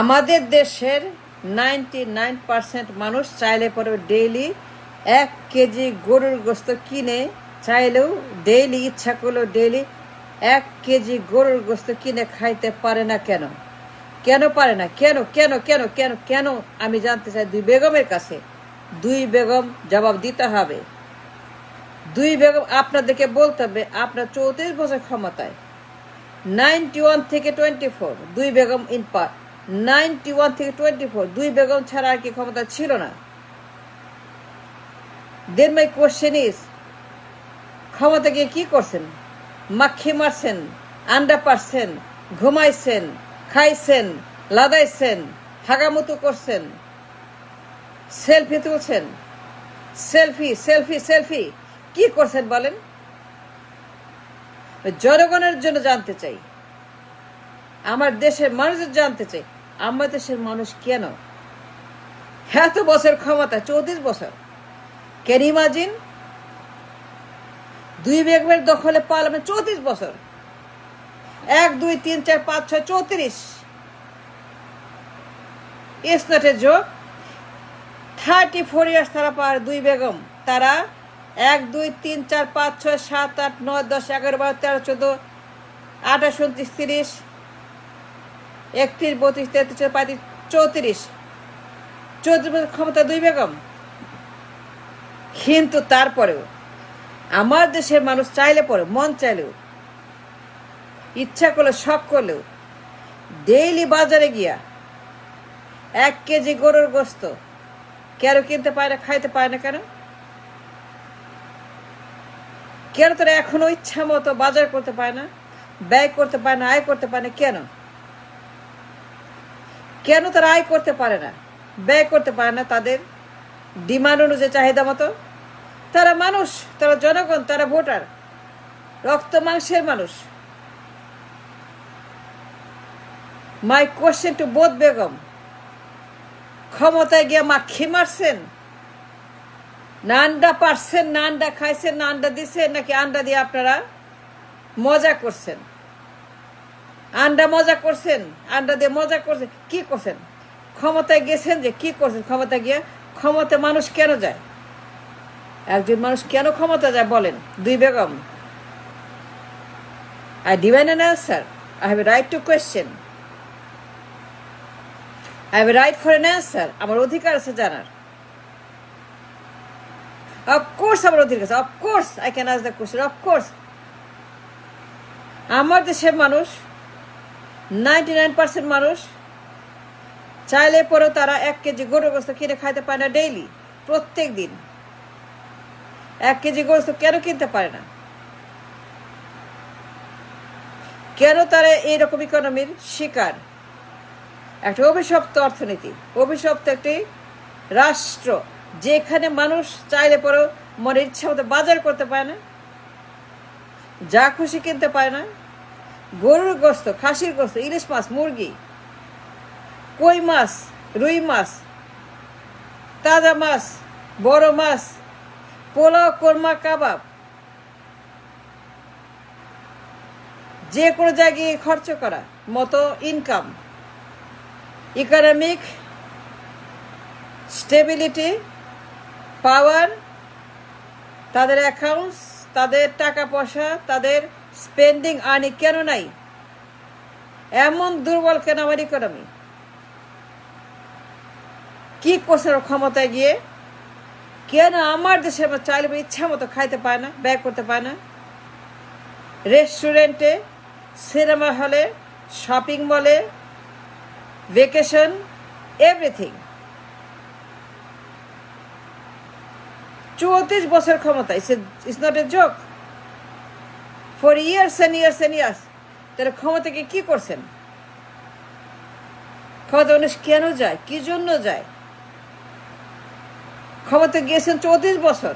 আমাদের দেশের 99% মানুষ চাইলে পরে ডেইলি 1 কেজি গরুর গোস্ত কিনে চাইলেও ডেইলি ইচ্ছা করলেও ডেইলি 1 কেজি গরুর গোস্ত কিনে খাইতে পারে না। কেন কেন পারে না? কেন কেন কেন কেন কেন আমি জানতে চাই দুই বেগমের কাছে। দুই বেগম জবাব দিতে হবে। দুই বেগম আপনাদেরকে বলতে হবে, আপনার 34 বছর ক্ষমতায়, 91 থেকে 24 দুই বেগম ইন পাওয়ার, 91 থেকে 24 দুই বেগম ছাড়া আর কি ক্ষমতা ছিল না। দেন মাই কোশ্চেন ইজ, ক্ষমতা গিয়ে কি করছেন? মাখি মারছেন, আন্ডা পারছেন, ঘুমাইছেন, খাইছেন, লাদাইছেন, হাগামুতু করছেন, সেলফি তুলছেন, সেলফি সেলফি সেলফি কি করছেন বলেন? জনগণের জন্য জানতে চাই, আমার দেশের মানুষের জানতে চাই, আমার দেশের মানুষ কেন এত বছর ক্ষমতা, 34 বছর। Can imagine? দুই বেগমের দখলে পার্লামেন্ট 34 বছর, 1 2 3 4 5 6 34। It's not a joke. 34 years তারা পার দুই বেগম। তারা 1 2 3 4 5 6 7 8 9 10 11 12 13 14 28 29 30 31 32 33 34 34 বছর ক্ষমতা দুই বেগম। কিন্তু তারপরেও আমার দেশের মানুষ চাইলে পরে, মন চাইলেও, ইচ্ছা করলে, শখ করলেও ডেইলি বাজারে গিয়া 1 কেজি গরুর গোস্ত কেন কিনতে পায় না, খাইতে পায় না? কেন কেন তারা এখনো ইচ্ছা মতো বাজার করতে পায় না, ব্যয় করতে পারে না, আয় করতে পারে না? কেন কেন তারা আয় করতে পারে না, ব্যয় করতে পারে না তাদের ডিমান্ড অনুযায়ী, চাহিদা মতো? তারা মানুষ, তারা জনগণ, তারা ভোটার, রক্ত মাংসের মানুষ। মাই কোশ্চেন টু বোথ বেগম, ক্ষমতায় গিয়া মাখি মারছেন না, আন্ডা পারছেন না, আন্ডা খাইছেন না, আন্ডা দিচ্ছেন, নাকি আন্ডা দিয়ে আপনারা মজা করছেন? আন্ডা মজা করছেন, আন্ডা দিয়ে মজা করছেন, কি করছেন? ক্ষমতায় গেছেন যে কি করছেন? ক্ষমতা গিয়া, ক্ষমতা মানুষ কেন যায়? একজন মানুষ কেন ক্ষমতা যায় বলেন দুই Begum? I demand an answer. I have a right to question. I have a right for an answer. আমার অধিকার আছে জানার। Of course আমার অধিকার আছে। Of course I can ask the question. Of course. আমার দেশের মানুষ 99% মানুষ চাইলে পরেও তারা 1 কেজি গরুর গোস্ত কিনে খাইতে পারে না ডেইলি, প্রত্যেক দিন। 1 কেজি গোস্ত কেন কিনতে পারে না? কেন তারা এইরকম ইকোনমির শিকার? একটা অভিশপ্ত অর্থনীতি, অভিশপ্ত একটি রাষ্ট্র, যেখানে মানুষ চাইলে পরেও মনের ইচ্ছা মতো বাজার করতে পারে না, যা খুশি কিনতে পারে না। গরুর গোস্ত, খাসির গোস্ত, ইলিশ মাছ, মুরগি, কই মাছ, রুই মাছ, তাজা মাছ, বড় মাছ, পোলাও, কোরমা, কাবাব, যে কোনো জায়গায় খরচ করা মতো ইনকাম, ইকোনমিক স্টেবিলিটি, পাওয়ার, তাদের অ্যাকাউন্টস, তাদের টাকা পয়সা, তাদের স্পেন্ডিং আর্নিং কেন নাই? এমন দুর্বল কেন আমার ইকোনমি? কি করছে ক্ষমতায় গিয়ে? কেন আমার দেশে আমরা চাইলে ইচ্ছা মতো খাইতে পায় না, ব্যয় করতে পায় না? রেস্টুরেন্টে, সিনেমা হলে, শপিং মলে, ভেকেশন, এভরিথিং। 34 বছর ক্ষমতা, it's not a joke. For years and years and years তারা ক্ষমতাকে কি করছেন? ক্ষমতা মানুষ কেন যায়, কি জন্য যায়? ক্ষমতা গিয়েছেন 34 বছর,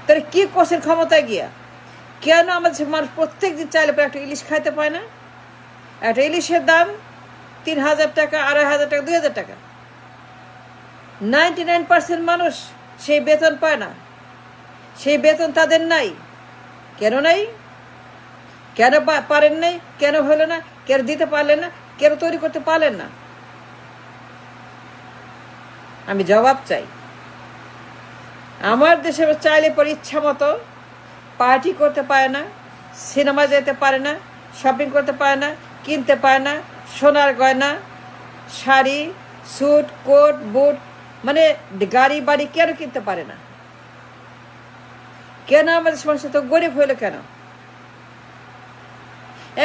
তারা কি করছেন ক্ষমতায় গিয়া? কেন আমাদের মানুষ প্রত্যেক দিন চাইলে একটা ইলিশ খাইতে পায় না? একটা ইলিশের দাম 3000 টাকা, 2500 টাকা, 2000 টাকা। 99% মানুষ সেই বেতন পায় না, সেই বেতন তাদের নাই। কেন নাই? কেন পারেন নাই? কেন হলো না? কেন দিতে পারলেন না? কেন তৈরি করতে পারলেন না? আমি জবাব চাই। আমার দেশে চাইলে পরে ইচ্ছা মতো পার্টি করতে পারে না, সিনেমা যেতে পারে না, শপিং করতে পারে না, কিনতে পারে না, সোনার গয়না, শাড়ি, স্যুট, কোট, বুট, মানে গাড়ি বাড়ি কেন কিনতে পারে না? কেন আমাদের সমস্যা তো গরিব হইলো কেন?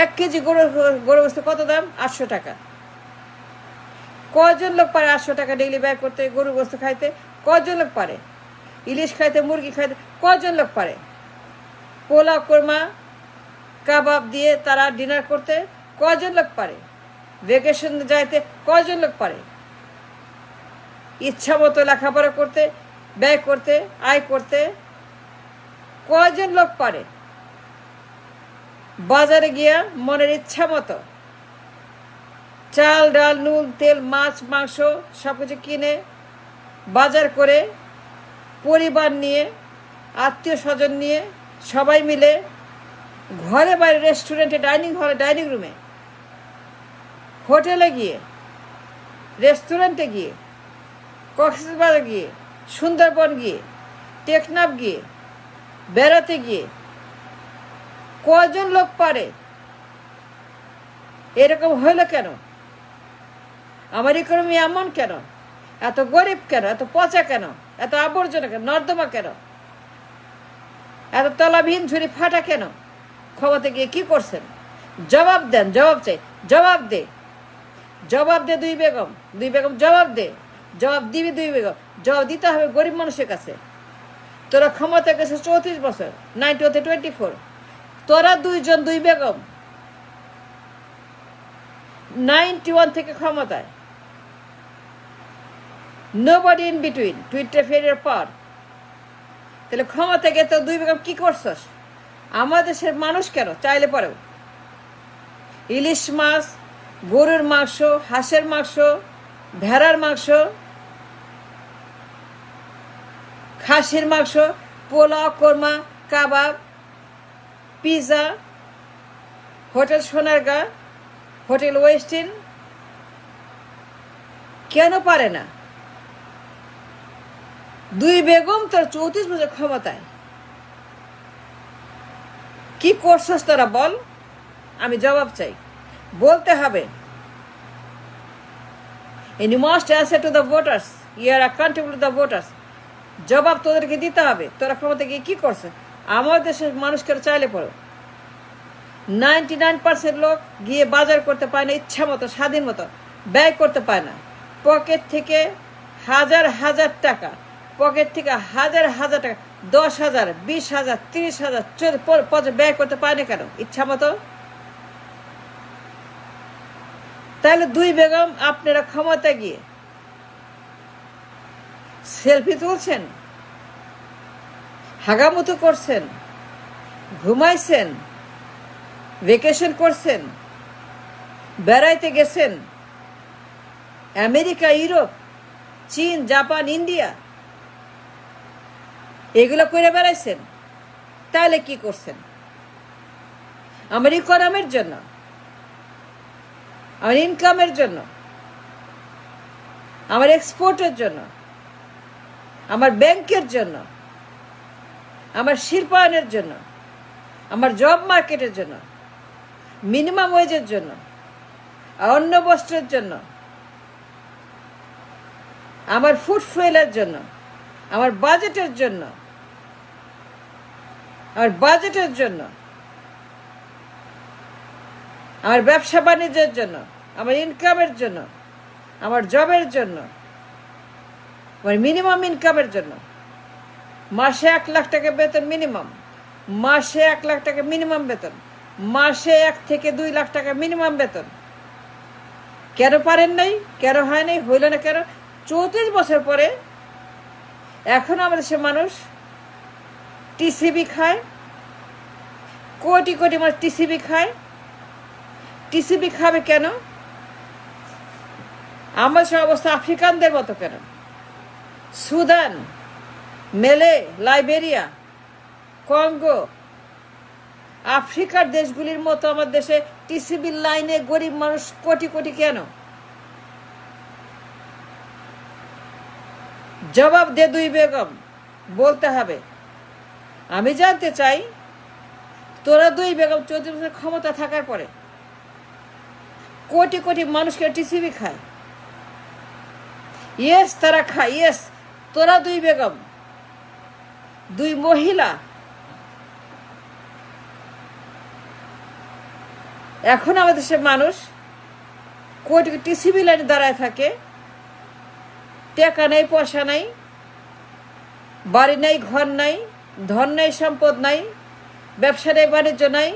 1 কেজি গরু গোস্ত কত দাম? 800 টাকা। কজন লোক পারে 800 টাকা ডেইলি ব্যয় করতে, গরু গোস্ত খাইতে? কজন লোক পারে? ইলিশ খাইতে, মুরগি খাইতে কজন লোক পারে? পোলাও, কোরমা, কাবাব দিয়ে তারা ডিনার করতে কজন লোক পারে? ভ্যাকেশন যাইতে কজন লোক পারে? ইচ্ছা মতো লেখাপড়া করতে, ব্যয় করতে, আয় করতে কজন লোক পারে? বাজারে গিয়া মনের ইচ্ছা মতো চাল, ডাল, নুন, তেল, মাছ, মাংস সবকিছু কিনে বাজার করে পরিবার নিয়ে, আত্মীয় স্বজন নিয়ে সবাই মিলে ঘরে বাইরে, রেস্টুরেন্টে, ডাইনিং হলে, ডাইনিং রুমে, হোটেলে গিয়ে, রেস্টুরেন্টে গিয়ে, কক্সবাজার গিয়ে, সুন্দরবন গিয়ে, টেকনাফ গিয়ে, বেড়াতে গিয়ে কজন লোক পারে? এরকম হইল কেন? আমার ইকোনমি এমন কেন? এত গরিব কেন? এত পচা কেন? এত আবর্জনা কেন? নর্দমা কেন? এত তলাবিহীন ঝুড়ি ফাটা কেন? ক্ষমতা গিয়ে কি করছেন? জবাব দেন, জবাব চাই, জবাব দে, জবাব দে। দুই বেগম জবাব দে, জবাব দিবি। দুই বেগম জবাব দিতে হবে গরিব মানুষের কাছে। তোরা ক্ষমতা গেছে 34 বছর, 90 24। তোরা দুইজন, দুই বেগম 91 থেকে ক্ষমতায়, নোবডি ইন বিটুইন, টুইটার ফেরির পর। তাহলে ক্ষমতা গিয়ে তো দুই বেগম কি করছস? আমাদের দেশের মানুষ কেন চাইলে পরেও ইলিশ মাছ, গরুর মাংস, হাঁসের মাংস, ভেড়ার মাংস, খাসির মাংস, pulao, korma, kabab, pizza, hotel Sonargaon, hotel Westin কেন পারে না? দুই বেগম তোর 34 বছর ক্ষমতায়, কি করছস তোরা বল? আমি জবাব চাই, বলতে হবে। And you must answer to the voters. You are accountable to the voters. জবাব তোদেরকে দিতে হবে। তোরা ক্ষমতা গিয়ে কি করছে? আমার দেশের মানুষকে চাইলে পড়ো 99% লোক গিয়ে বাজার করতে পারে না ইচ্ছা মতো, স্বাধীন মতো, ব্যয় করতে পারে না। পকেট থেকে হাজার হাজার টাকা, পকেট থেকে হাজার হাজার টাকা, 10,000, 20,000, 30,000 ব্যয় করতে পারে না কেন? ইচ্ছা মতো। তাহলে দুই বেগম আপনারা ক্ষমতা গিয়ে সেলফি তুলছেন, হাগামুতু করছেন, ঘুমাইছেন, ভ্যাকেশন করছেন, বেড়াইতে গেছেন, আমেরিকা, ইউরোপ, চীন, জাপান, ইন্ডিয়া এগুলো করে বেড়াইছেন। তাহলে কি করছেন? আমার ইকোনমির জন্য, আমার ইনকামের জন্য, আমার এক্সপোর্টের জন্য, আমার ব্যাংকের জন্য, আমার শিল্পায়নের জন্য, আমার জব মার্কেটের জন্য, মিনিমাম ওয়েজের জন্য, অন্ন বস্ত্রের জন্য, আমার ফুড ফুয়েলের জন্য, আমার বাজেটের জন্য, আমার বাজেটের জন্য, আমার ব্যবসা বাণিজ্যের জন্য, আমার ইনকামের জন্য, আমার জবের জন্য, আমার মিনিমাম ইনকামের জন্য। মাসে 1 লাখ টাকা বেতন মিনিমাম, মাসে 1 লাখ টাকা মিনিমাম বেতন, মাসে 1 থেকে 2 লাখ টাকা মিনিমাম বেতন। কেন পারেন নাই? কেন হয় নাই? হইল না কেন? 34 বছর পরে এখন আমাদের সে মানুষ টিসিবি খায়, কোটি কোটি মানুষ টিসিবি খায়। টিসিবি খাবে কেন? আমার সে অবস্থা আফ্রিকানদের মতো কেন? সুদান, মেলে, লাইবেরিয়া, কঙ্গো, আফ্রিকার দেশগুলির মতো আমার দেশে টিসিবির লাইনে গরিব মানুষ কোটি কোটি কেন? জবাব দে দুই বেগম, বলতে হবে। আমি জানতে চাই, তোরা দুই বেগম 14 বছর ক্ষমতা থাকার পরে কোটি কোটি মানুষকে টিসিবি খায়। ইয়েস, তারা খায়, ইয়েস। তোরা দুই বেগম, দুই মহিলা এখন আমাদের দেশের মানুষ কোটি টিসিবি লাইনে দাঁড়ায় থাকে, টাকা নেই, পয়সা নাই, বাড়ি নাই, ঘর নাই, ধন নাই, সম্পদ নাই, ব্যবসা নেই, বাণিজ্য নাই,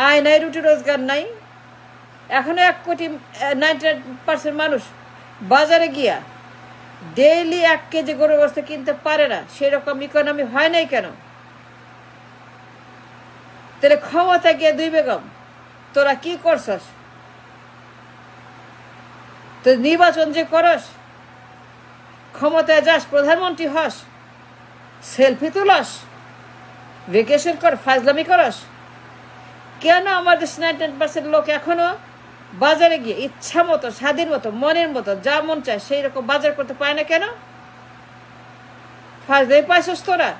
আয় নাই, রুটি রোজগার নাই। এখনো 1,90,% মানুষ বাজারে গিয়া ডেইলি 1 কেজি গরুর গোশত কিনতে পারে না। সেরকম ইকোনমি হয় নাই কেন? তাহলে ক্ষমতা গিয়ে দুই বেগম তোরা কি করছস? তো নির্বাচন যে করস, ক্ষমতায় যাস, প্রধানমন্ত্রী হস, সেলফি তুলস, ভেকেশন কর, ফাজলামি করস, কেন আমাদের 99% লোক এখনো বাজারে গিয়ে ইচ্ছা মতো, স্বাধীন মতো, মনের মতো, যা মন চায় সেই রকম বাজার করতে পায় না কেন? ফাজলামি পাইছস তোরা?